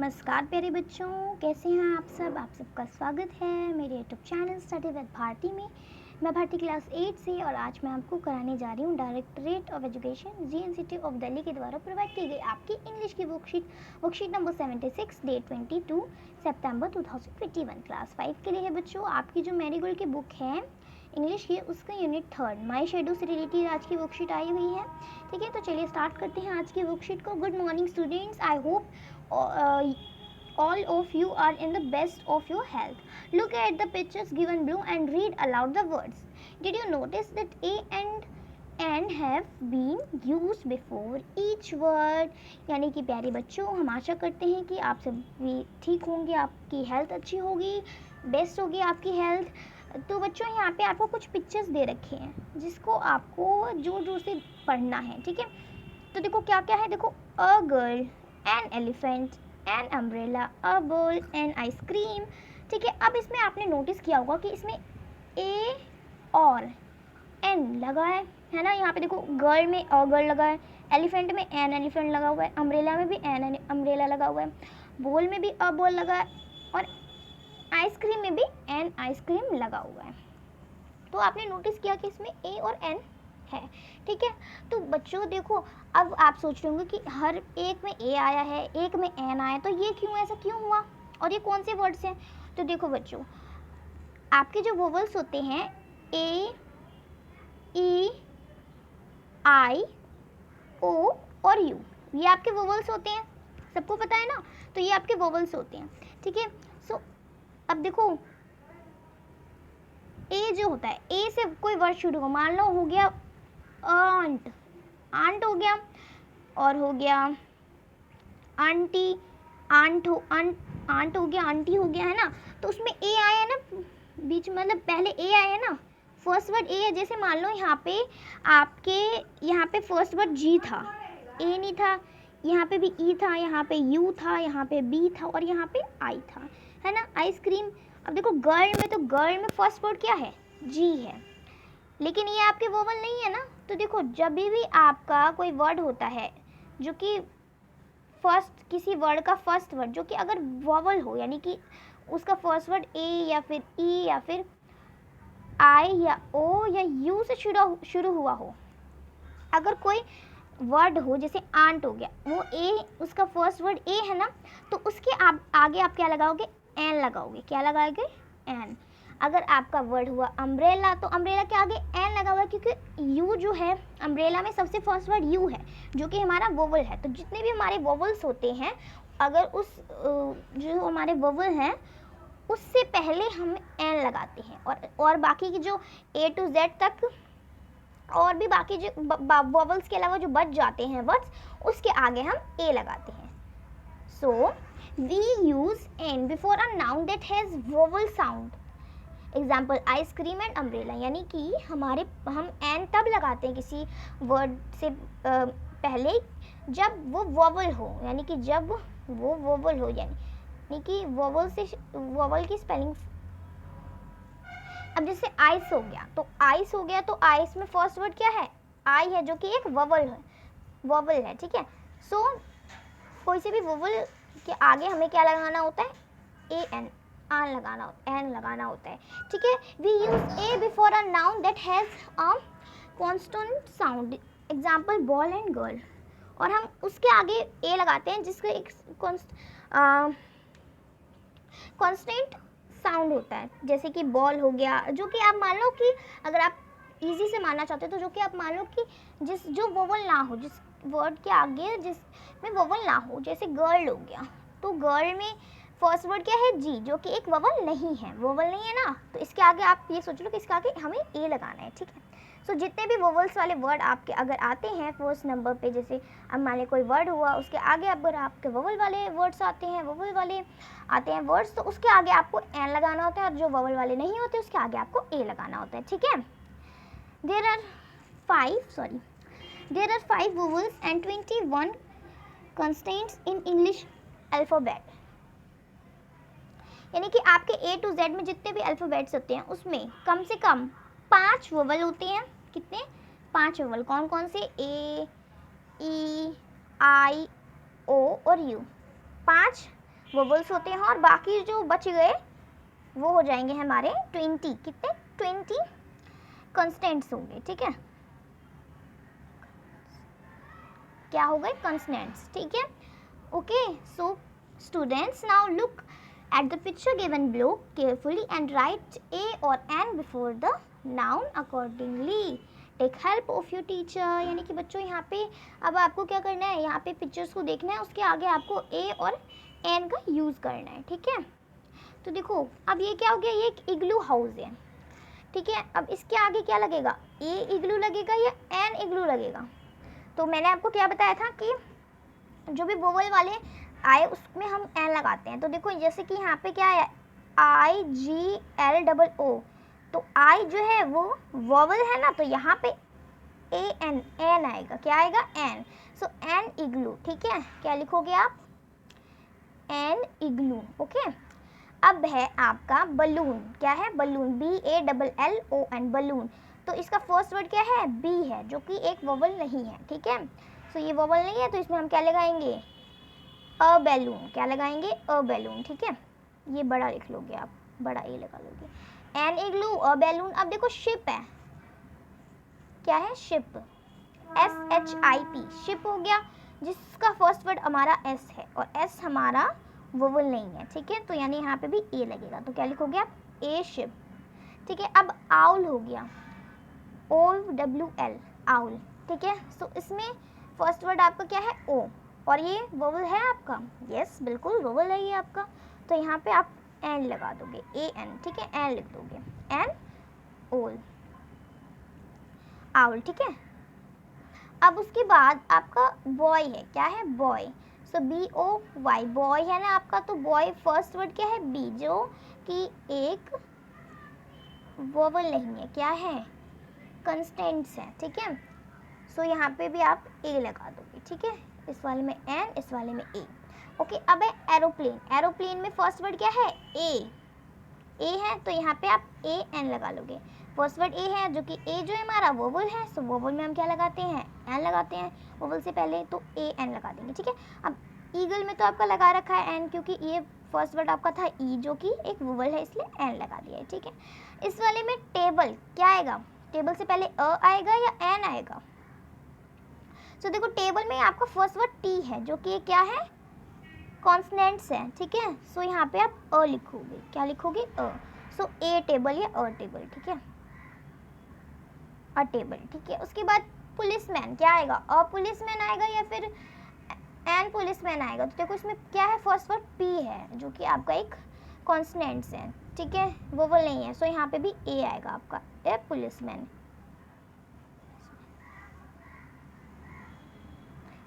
नमस्कार प्यारे बच्चों, कैसे हैं आप सब। आप सबका स्वागत है मेरे YouTube channel study with Bharti में। मैं भारती क्लास 8 से और आज मैं आपको कराने जा रही हूँ directorate of education GNCT of Delhi के द्वारा प्रोवाइड की गई आपकी इंग्लिश की वर्कशीट नंबर 76 डेट 22 सितंबर 2021 क्लास 5 के लिए है बच्चों। आपकी जो मैरीगोल्ड की बुक है इंग्लिश की, उसका यूनिट 3 माई शेडो से रिलेटेड आज की वर्कशीट आई हुई है। ठीक है, तो चलिए स्टार्ट करते हैं आज की वर्कशीट को। Good morning students, I hope all of you are in the best of your health. Look at the pictures given below and read aloud the words. Did you notice that A and N have been used before each word? यानी कि प्यारे बच्चों, हम आशा करते हैं कि आप सब भी ठीक होंगे, आपकी हेल्थ अच्छी होगी, बेस्ट होगी आपकी हेल्थ। तो बच्चों, यहाँ पे आपको कुछ पिक्चर्स दे रखे हैं जिसको आपको जोर जोर से पढ़ना है। ठीक है, तो देखो क्या क्या है। देखो, a girl, an elephant, an umbrella, a ball, an ice cream. ठीक है, अब इसमें आपने नोटिस किया होगा कि इसमें ए और एन लगा है ना। यहाँ पे देखो, गर्ल में अ गर्ल लगा है, एलिफेंट में एन एलिफेंट लगा हुआ है, अम्ब्रेला में भी एन अम्ब्रेला लगा हुआ है, बॉल में भी अ बॉल लगा है और आइसक्रीम में भी एन आइसक्रीम लगा हुआ है। तो आपने नोटिस किया कि इसमें ए और एन है। ठीक है, तो बच्चों देखो, अब आप सोच रहे होंगे कि हर एक में ए आया है, एक में एन आया, तो ये क्यों, ऐसा क्यों हुआ और ये कौन से वर्ड्स हैं। तो देखो बच्चों, आपके जो वोवल्स होते हैं ए, ई, आई, ओ और यू, ये आपके वोवल्स होते हैं, सबको पता है ना। तो ये आपके वोवल्स होते हैं। ठीक है, सो अब देखो, ए जो होता है, ए से कोई वर्ड शुरू हो, मान लो हो गया आंट, आंट हो गया, और हो गया आंटी, आंट हो गया, आंटी हो गया, है ना। तो उसमें ए आया है ना बीच में, मतलब पहले ए आया है ना, फर्स्ट वर्ड ए है। जैसे मान लो यहाँ पे आपके, यहाँ पे फर्स्ट वर्ड जी था, ए नहीं था, यहाँ पे भी ई था, यहाँ पे यू था, यहाँ पे बी था और यहाँ पे आई था, है ना, आइसक्रीम। अब देखो, गर्ल में, तो गर्ल में फर्स्ट वर्ड क्या है, जी है, लेकिन ये आपके वोवल नहीं है ना। तो देखो, जब भी आपका कोई वर्ड होता है जो कि फर्स्ट, किसी वर्ड का फर्स्ट वर्ड जो कि अगर वोवल हो, यानी कि उसका फर्स्ट वर्ड ए या फिर ई या फिर आई या ओ या यू से शुरू हुआ हो, अगर कोई वर्ड हो, जैसे आंट हो गया, वो ए, उसका फर्स्ट वर्ड ए है ना, तो उसके आगे आप क्या लगाओगे, एन लगाओगे। क्या लगाओगे, एन। अगर आपका वर्ड हुआ अम्ब्रेला, तो अम्ब्रेला के आगे एन लगा हुआ है, क्योंकि यू जो है अम्ब्रेला में सबसे फर्स्ट वर्ड यू है जो कि हमारा वोवल है। तो जितने भी हमारे वोवल्स होते हैं, अगर उस जो हमारे वोवल हैं उससे पहले हम एन लगाते हैं, और बाकी की जो ए टू जेड तक और भी बाकी जो वोवल्स के अलावा जो बच जाते हैं वर्ड्स, उसके आगे हम ए लगाते हैं। So we use an before a noun that has vowel sound. Example, ice cream and umbrella, यानी कि हम एन तब लगाते हैं किसी वर्ड से पहले जब वो वोवल हो, यानी कि जब वो वोवल हो, यानी कि वोवल से वोवल की स्पेलिंग। अब जैसे आइस हो गया, तो आइस हो गया, तो आइस में फर्स्ट वर्ड क्या है, आई है, जो कि एक वोवल है। ठीक है, सो कोई से भी वोवल के आगे हमें क्या लगाना होता है, ए एन, एन लगाना होता है। ठीक है, we use a before a noun that has a consonant sound. Example, ball and girl, और हम उसके आगे ए लगाते हैं जिसका एक कॉन्स्टेंट साउंड होता है। जैसे कि बॉल हो गया, जो कि आप मान लो कि अगर आप इजी से मानना चाहते हो, तो जो कि आप मान लो कि जो वोवल ना हो, जिस वर्ड के आगे जिसमें वोवल ना हो, जैसे गर्ल हो गया, तो गर्ल में फर्स्ट वर्ड क्या है, जी, जो कि एक वोवल नहीं है ना। तो इसके आगे आप ये सोच लो कि इसके आगे हमें ए लगाना है। ठीक है, सो जितने भी वोवल्स वाले वर्ड आपके अगर आते हैं फर्स्ट नंबर पे, जैसे अब मान लो कोई वर्ड हुआ, उसके आगे अगर आपके वोवल वाले वर्ड्स आते हैं, वर्ड्स, तो उसके आगे आपको एन लगाना होता है, और जो वोवल वाले नहीं होते उसके आगे आपको ए लगाना होता है। ठीक है, there are 5 vowels and 21 consonants in English alphabet। यानी कि आपके ए टू जेड में जितने भी अल्फ़ाबेट्स होते हैं उसमें कम से कम 5 वोवल होते हैं। कितने, 5 वोवल। कौन कौन से, ए, ई, आई, ओ और यू, 5 वोवल्स होते हैं और बाकी जो बच गए वो हो जाएंगे हमारे 20, कितने 20 कॉन्स्टेंट्स होंगे, ठीक है, क्या हो गए कॉन्स्टेंट्स, ठीक है। Okay, so students now look at the picture given below carefully and write a or an before the noun accordingly. Take help of your teacher, यानी कि बच्चों यहाँ पे अब आपको क्या करना है, यहाँ पे पिक्चर्स को देखना है, उसके आगे आपको ए और एन का यूज़ करना है, ठीक है। तो देखो अब ये क्या हो गया, ये एक इग्लू हाउस है, ठीक है। अब इसके आगे क्या लगेगा, ए इग्लू लगेगा या एन इग्लू लगेगा। तो मैंने आपको क्या बताया था कि जो भी वोवल वाले आए उसमें हम एन लगाते हैं। तो देखो जैसे कि यहाँ पे क्या है, IGL तो आई जो है वो वोवल है ना, तो यहाँ पे एन आएगा, क्या आएगा एन। सो एन इग्लू, ठीक है, क्या लिखोगे आप, एन इग्लू, ओके। अब है आपका बलून, क्या है बलून, BALLON बलून। तो इसका फर्स्ट वर्ड क्या है, बी है, जो कि एक वोवल नहीं है, ठीक है। सो ये वोवल नहीं है तो इसमें हम क्या लगाएंगे, अ बैलून, क्या लगाएंगे, अ बैलून, ठीक है। ये बड़ा लिख लोगे आप, बड़ा ए लगा लोगे, एन इग्लू अ बैलून। अब देखो शिप है, क्या है शिप, SHIP, शिप हो गया, जिसका फर्स्ट वर्ड हमारा एस है और एस हमारा वोवल नहीं है, ठीक है। तो यानी यहाँ पे भी ए लगेगा, तो क्या लिखोगे आप, ए शिप, ठीक है। अब आउल हो गया, OWL आउल, ठीक है। सो इसमें फर्स्ट वर्ड आपका क्या है, ओ, और ये वोवल है आपका, यस बिल्कुल वोवल है ये आपका। तो यहाँ पे आप एन लगा दोगे, AN, ठीक है, एन लिख दोगे, एन ओल आउल, ठीक है। अब उसके बाद आपका बॉय है, क्या है बॉय, सो BOY बॉय है ना आपका। तो बॉय फर्स्ट वर्ड क्या है, बी, जो कि एक वोवल नहीं है, क्या है कंस्टेंट्स है, ठीक है। सो यहाँ पे भी आप ए लगा दोगे, ठीक है, इस वाले में एन, इस वाले में ए, ओके। अब है एरोप्लेन, एरोप्लेन में फर्स्ट वर्ड क्या है, ए है, तो यहाँ पे आप AN लगा लोगे, फर्स्ट वर्ड ए है, जो कि ए जो है हमारा वोवल है। सो वोवल में हम क्या लगाते हैं, एन लगाते हैं वोवल से पहले, तो AN लगा देंगे, ठीक है। अब ईगल में तो आपका लगा रखा है एन, क्योंकि ये फर्स्ट वर्ड आपका था ई, जो कि एक वोवल है, इसलिए एन लगा दिया है, ठीक है। इस वाले में टेबल, क्या आएगा, टेबल से पहले अ आएगा या एन आएगा। सो देखो टेबल में आपका फर्स्ट वर्ड टी है, जो कि क्या है कॉन्सनेंट्स है, ठीक है। सो यहाँ पे आप अ लिखोगे, क्या लिखोगे, अ। सो ए टेबल या अ टेबल, ठीक है, अ टेबल, ठीक है। उसके बाद पुलिसमैन, क्या आएगा, अ पुलिसमैन आएगा या फिर एन पुलिसमैन आएगा। तो देखो इसमें क्या है, फर्स्ट वर्ड पी है, जो कि आपका एक कॉन्सनेंट्स है, ठीक है, वोवल नहीं है। सो यहाँ पे भी ए आएगा आपका, ए पुलिसमैन,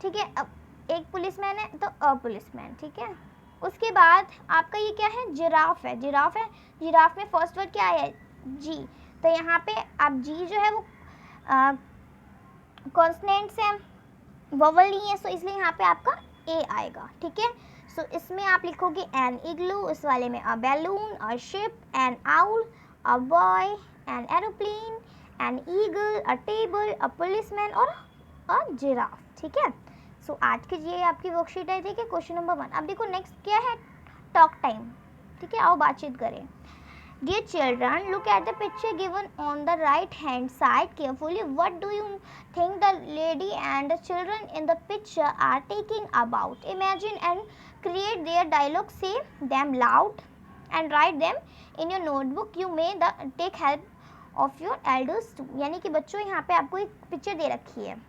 ठीक है। अब एक पुलिसमैन है तो अ पुलिसमैन, ठीक है। उसके बाद आपका ये क्या है, जिराफ है, जिराफ है, जिराफ में फर्स्ट वर्ड क्या है, जी। तो यहाँ पे आप जी जो है वो कॉन्सनेंट्स है, वोवल नहीं है, सो इसलिए यहाँ पे आपका ए आएगा, ठीक है। सो इसमें आप लिखोगे एन इग्लू, इस वाले में a balloon, a ship, an owl, a boy, an aeroplane, an eagle, a table, a policeman और अ जिराफ, ठीक है। सो आज की ये आपकी वर्कशीट है, ठीक है, क्वेश्चन नंबर 1। अब देखो नेक्स्ट क्या है, टॉक टाइम, ठीक है, आओ बातचीत करें। Dear children, look at the picture given on the right hand side carefully. What do you think the lady and the children in the picture are talking about? Imagine and create their dialogue. Say them loud and write them in your notebook. You may take help of your elders too. यानी कि बच्चों यहाँ पे आपको एक picture दे रखी है,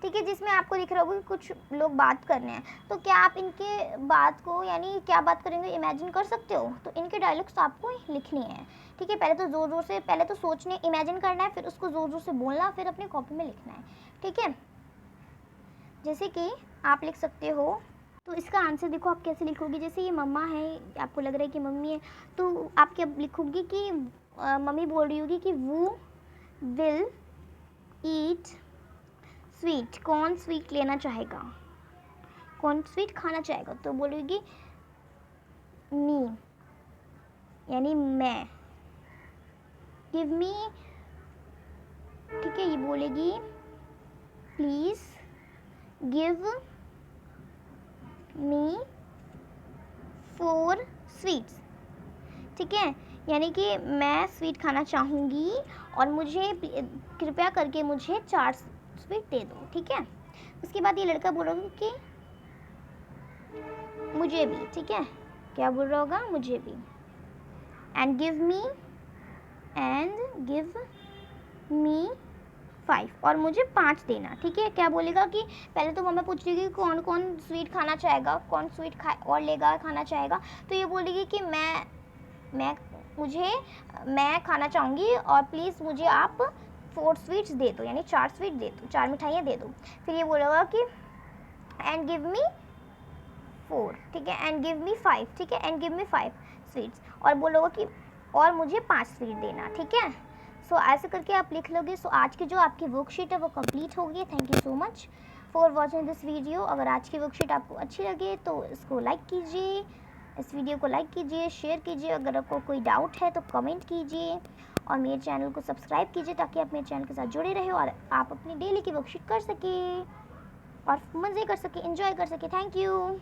ठीक है, जिसमें आपको दिख रहा होगा कि कुछ लोग बात कर रहे हैं। तो क्या आप इनके बात को, यानी क्या बात करेंगे, इमेजिन कर सकते हो। तो इनके डायलॉग्स आपको लिखनी है, ठीक है। पहले तो ज़ोर ज़ोर से, पहले तो सोचने, इमेजिन करना है, फिर उसको ज़ोर ज़ोर से बोलना, फिर अपनी कॉपी में लिखना है, ठीक है। जैसे कि आप लिख सकते हो, तो इसका आंसर देखो आप कैसे लिखोगे। जैसे ये मम्मा है, आपको लग रहा है कि मम्मी है, तो आप क्या लिखोगी कि मम्मी बोल रही होगी कि वो विल ईट स्वीट, कौन स्वीट लेना चाहेगा, कौन स्वीट खाना चाहेगा। तो बोलेगी मी, यानी मैं, गिव मी, ठीक है, ये बोलेगी प्लीज गिव मी 4 स्वीट्स, ठीक है, यानी कि मैं स्वीट खाना चाहूँगी और मुझे कृपया करके मुझे 4 स्वीट दे दो, ठीक है। उसके बाद ये लड़का बोल रहा होगा कि मुझे भी, ठीक है, क्या बोल रहा होगा, मुझे भी, एंड गिव मी 5, और मुझे 5 देना, ठीक है। क्या बोलेगा कि पहले तो मम्मा पूछ रही कि कौन कौन स्वीट खाना चाहेगा, कौन स्वीट और लेगा खाना चाहेगा, तो ये बोलेगी कि मैं खाना चाहूँगी और प्लीज़ मुझे आप 4 स्वीट्स दे दो, यानी 4 स्वीट दे दो, 4 मिठाइयाँ दे दो। फिर ये बोलेगा कि एंड गिव मी 4, ठीक है, एंड गिव मी 5, ठीक है, एंड गिव मी 5 स्वीट्स, और बोलोगे कि और मुझे 5 स्वीट देना, ठीक है। सो ऐसे करके आप लिख लोगे। सो आज की जो आपकी वर्कशीट है वो कंप्लीट हो गई है। Thank you so much for watching this video. अगर आज की वर्कशीट आपको अच्छी लगे तो इसको लाइक कीजिए, इस वीडियो को लाइक कीजिए, शेयर कीजिए। अगर आपको कोई डाउट है तो कमेंट कीजिए और मेरे चैनल को सब्सक्राइब कीजिए ताकि आप मेरे चैनल के साथ जुड़े रहे और आप अपनी डेली की वर्कशीट कर सके और मज़े कर सके, एंजॉय कर सके। Thank you.